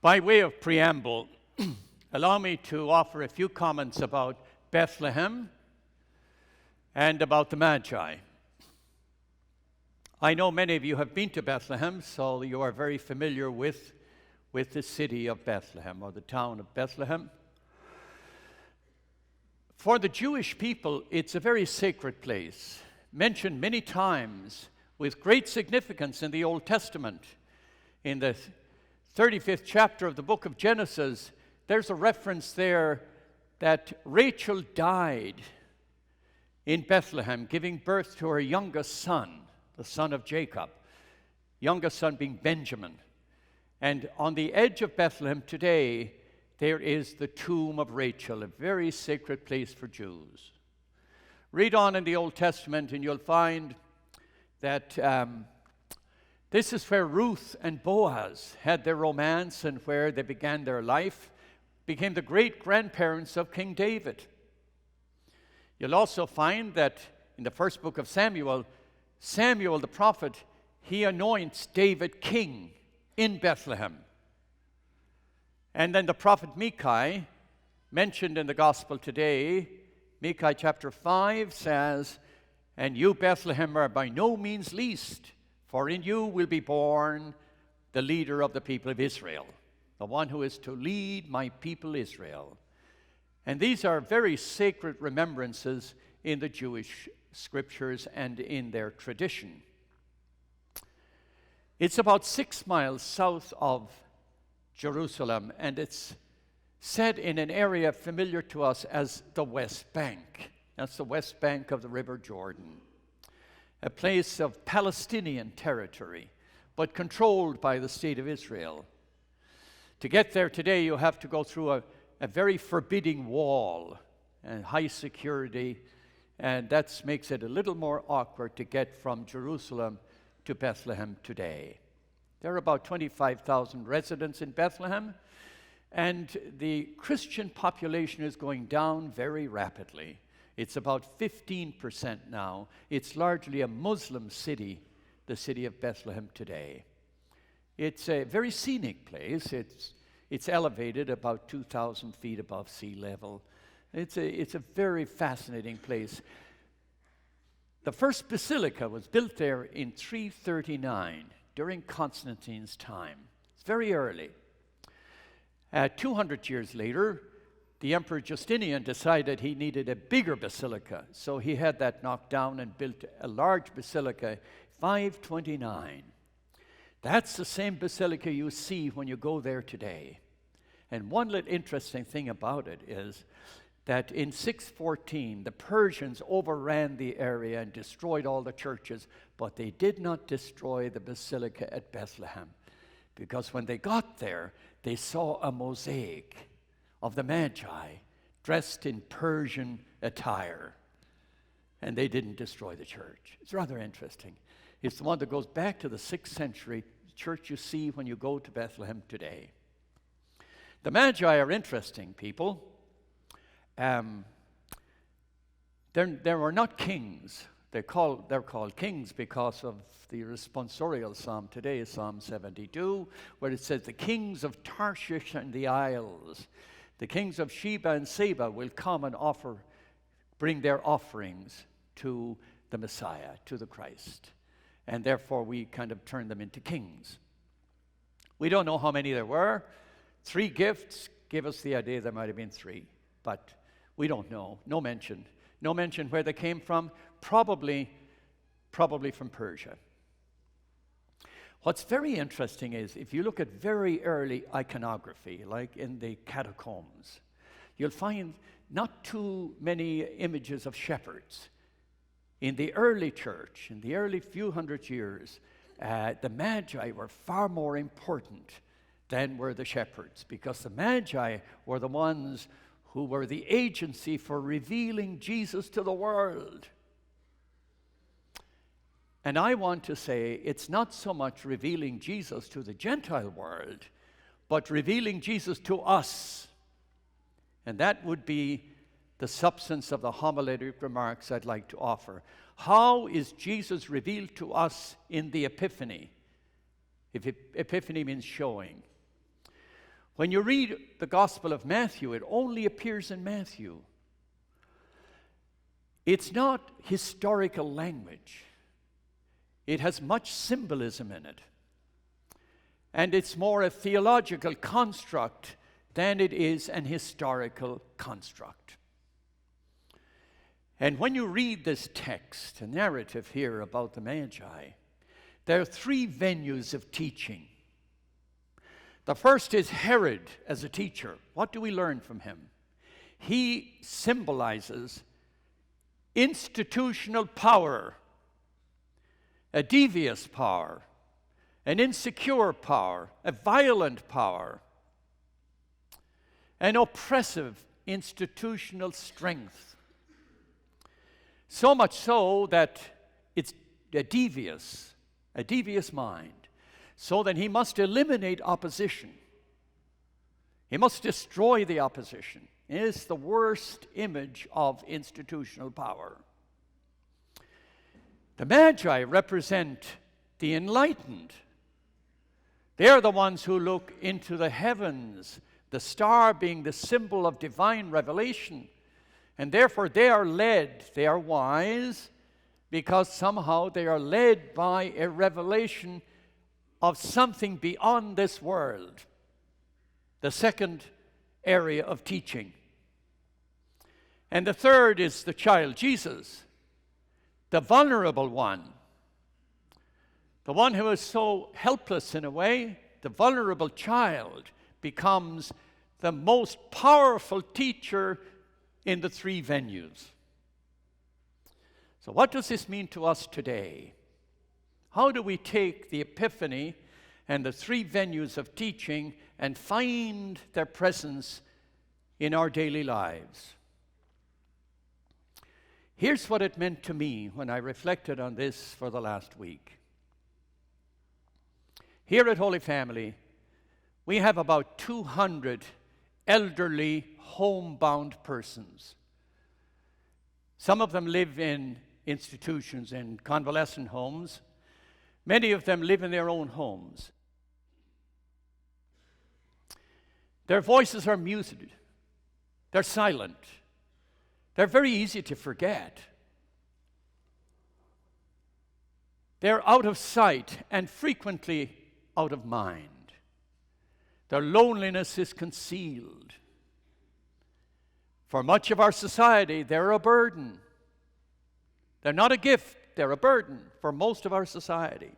By way of preamble, allow me to offer a few comments about Bethlehem and about the Magi. I know many of you have been to Bethlehem, so you are very familiar with the city of Bethlehem or the town of Bethlehem. For the Jewish people, it's a very sacred place, mentioned many times with great significance in the Old Testament. In the 35th chapter of the book of Genesis, there's a reference there that Rachel died in Bethlehem, giving birth to her youngest son, the son of Jacob, youngest son being Benjamin. And on the edge of Bethlehem today, there is the tomb of Rachel, a very sacred place for Jews. Read on in the Old Testament and you'll find that this is where Ruth and Boaz had their romance and where they began their life, became the great-grandparents of King David. You'll also find that in the first book of Samuel, Samuel the prophet, he anoints David king in Bethlehem. And then the prophet Micah, mentioned in the gospel today, Micah chapter 5 says, "And you, Bethlehem, are by no means least, for in you will be born the leader of the people of Israel, the one who is to lead my people Israel." And these are very sacred remembrances in the Jewish scriptures and in their tradition. It's about 6 miles south of Jerusalem, and it's set in an area familiar to us as the West Bank. That's the West Bank of the River Jordan, a place of Palestinian territory, but controlled by the state of Israel. To get there today, you have to go through a very forbidding wall and high security, and that makes it a little more awkward to get from Jerusalem to Bethlehem today. There are about 25,000 residents in Bethlehem, and the Christian population is going down very rapidly. It's about 15% now. It's largely a Muslim city, the city of Bethlehem today. It's a very scenic place. It's elevated about 2,000 feet above sea level. It's a very fascinating place. The first basilica was built there in 339 during Constantine's time. It's very early. 200 years later, the Emperor Justinian decided he needed a bigger basilica, so he had that knocked down and built a large basilica, 529. That's the same basilica you see when you go there today. And one little interesting thing about it is that in 614, the Persians overran the area and destroyed all the churches, but they did not destroy the basilica at Bethlehem, because when they got there, they saw a mosaic of the Magi dressed in Persian attire, and they didn't destroy the church. It's rather interesting. It's the one that goes back to the 6th century church you see when you go to Bethlehem today. The Magi are interesting people. There were not kings. They're called kings because of the responsorial psalm today, Psalm 72, where it says, "The kings of Tarshish and the isles, the kings of Sheba and Seba will come and bring their offerings to the Messiah, to the Christ." And therefore we kind of turn them into kings. We don't know how many there were. 3 gifts give us the idea there might have been 3, but we don't know. No mention. No mention where they came from. Probably from Persia. What's very interesting is if you look at very early iconography, like in the catacombs, you'll find not too many images of shepherds. In the early church, in the early few hundred years, the Magi were far more important than were the shepherds, because the Magi were the ones who were the agency for revealing Jesus to the world. And I want to say it's not so much revealing Jesus to the Gentile world, but revealing Jesus to us. And that would be the substance of the homiletic remarks I'd like to offer. How is Jesus revealed to us in the Epiphany? If Epiphany means showing. When you read the Gospel of Matthew, it only appears in Matthew. It's not historical language. It has much symbolism in it. And it's more a theological construct than it is an historical construct. And when you read this text, a narrative here about the Magi, there are three venues of teaching. The first is Herod as a teacher. What do we learn from him? He symbolizes institutional power, a devious power, an insecure power, a violent power, an oppressive institutional strength. So much so that it's a devious mind. So that he must eliminate opposition. He must destroy the opposition. It is the worst image of institutional power. The Magi represent the enlightened. They are the ones who look into the heavens, the star being the symbol of divine revelation. And therefore they are led, they are wise, because somehow they are led by a revelation of something beyond this world. The second area of teaching. And the third is the child Jesus, the vulnerable one. The one who is so helpless in a way, the vulnerable child, becomes the most powerful teacher in the three venues. So what does this mean to us today? How do we take the Epiphany and the three venues of teaching and find their presence in our daily lives? Here's what it meant to me when I reflected on this for the last week. Here at Holy Family, we have about 200 elderly, homebound persons. Some of them live in institutions, in convalescent homes. Many of them live in their own homes. Their voices are muted. They're silent. They're very easy to forget. They're out of sight and frequently out of mind. Their loneliness is concealed. For much of our society, they're a burden. They're not a gift, they're a burden for most of our society.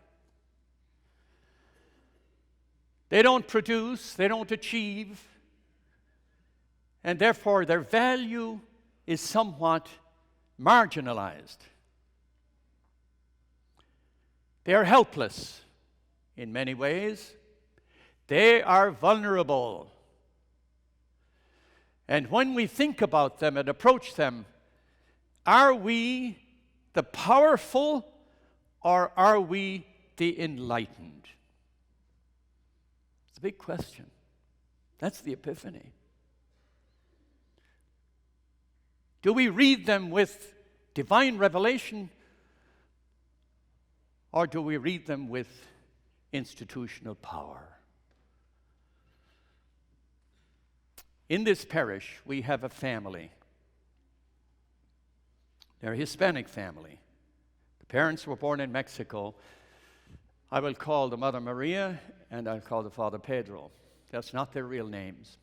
They don't produce, they don't achieve, and therefore their value is somewhat marginalized. They are helpless in many ways. They are vulnerable. And when we think about them and approach them, are we the powerful or are we the enlightened? It's a big question. That's the Epiphany. Do we read them with divine revelation or do we read them with institutional power? In this parish, we have a family. They're a Hispanic family. The parents were born in Mexico. I will call the mother Maria, and I'll call the father Pedro. That's not their real names.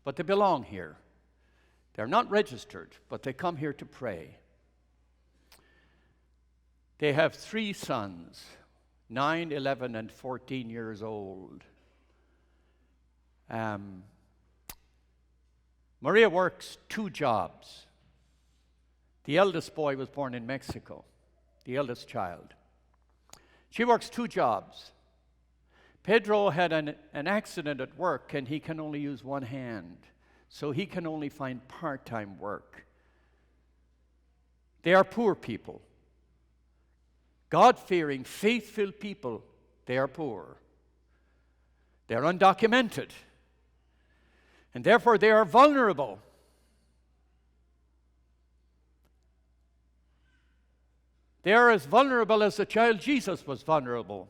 But they belong here. They're not registered, but they come here to pray. They have 3 sons, 9, 11, and 14 years old. Maria works 2 jobs. The eldest boy was born in Mexico, the eldest child. She works 2 jobs. Pedro had an accident at work and he can only use one hand, so he can only find part-time work. They are poor people. God-fearing, faith-filled people, they are poor. They're undocumented. And therefore they are vulnerable. They are as vulnerable as the child Jesus was vulnerable.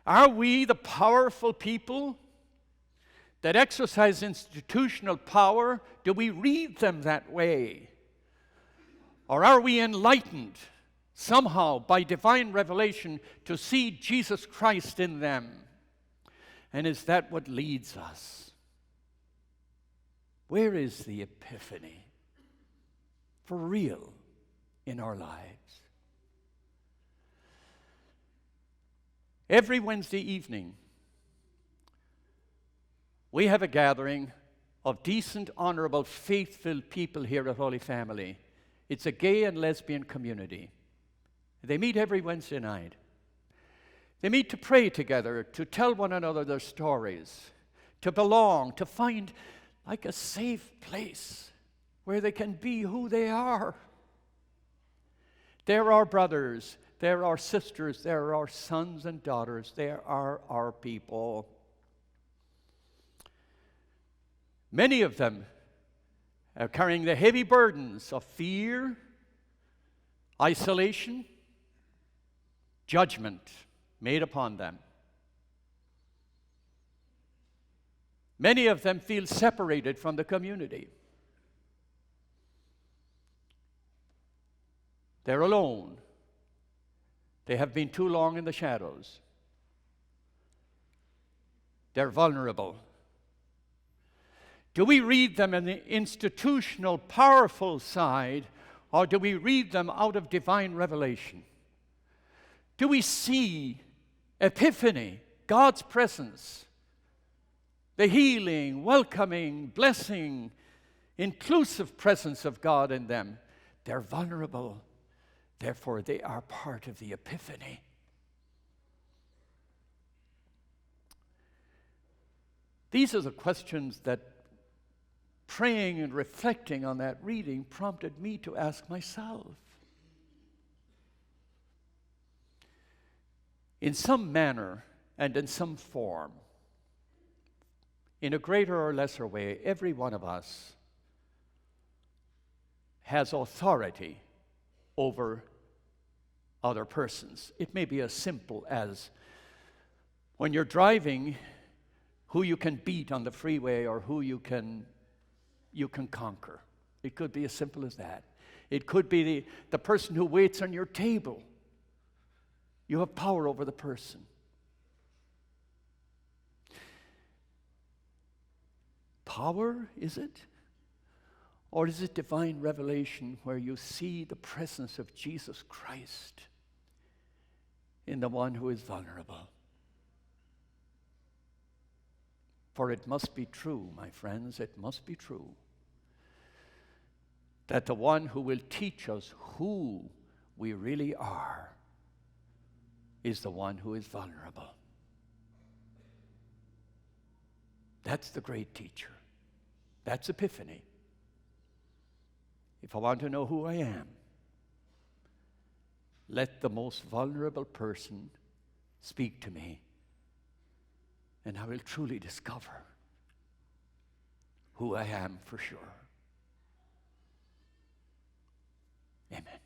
Are we the powerful people that exercise institutional power, do we read them that way? Or are we enlightened somehow by divine revelation to see Jesus Christ in them? And is that what leads us? Where is the epiphany for real in our lives? Every Wednesday evening, we have a gathering of decent, honorable, faith-filled people here at Holy Family. It's a gay and lesbian community. They meet every Wednesday night. They meet to pray together, to tell one another their stories, to belong, to find like a safe place where they can be who they are. They're our brothers, they're our sisters, they're our sons and daughters, they are our people. Many of them are carrying the heavy burdens of fear, isolation, judgment made upon them. Many of them feel separated from the community. They're alone. They have been too long in the shadows. They're vulnerable. Do we read them in the institutional, powerful side, or do we read them out of divine revelation? Do we see epiphany, God's presence, the healing, welcoming, blessing, inclusive presence of God in them? They're vulnerable. Therefore, they are part of the epiphany. These are the questions that praying and reflecting on that reading prompted me to ask myself. In some manner and in some form, in a greater or lesser way, every one of us has authority over other persons. It may be as simple as when you're driving, who you can beat on the freeway or who you can conquer. It could be as simple as that. It could be the person who waits on your table. You have power over the person. Power, is it? Or is it divine revelation where you see the presence of Jesus Christ in the one who is vulnerable? For it must be true, my friends, it must be true that the one who will teach us who we really are is the one who is vulnerable. That's the great teacher. That's Epiphany. If I want to know who I am, let the most vulnerable person speak to me, and I will truly discover who I am for sure. Amen.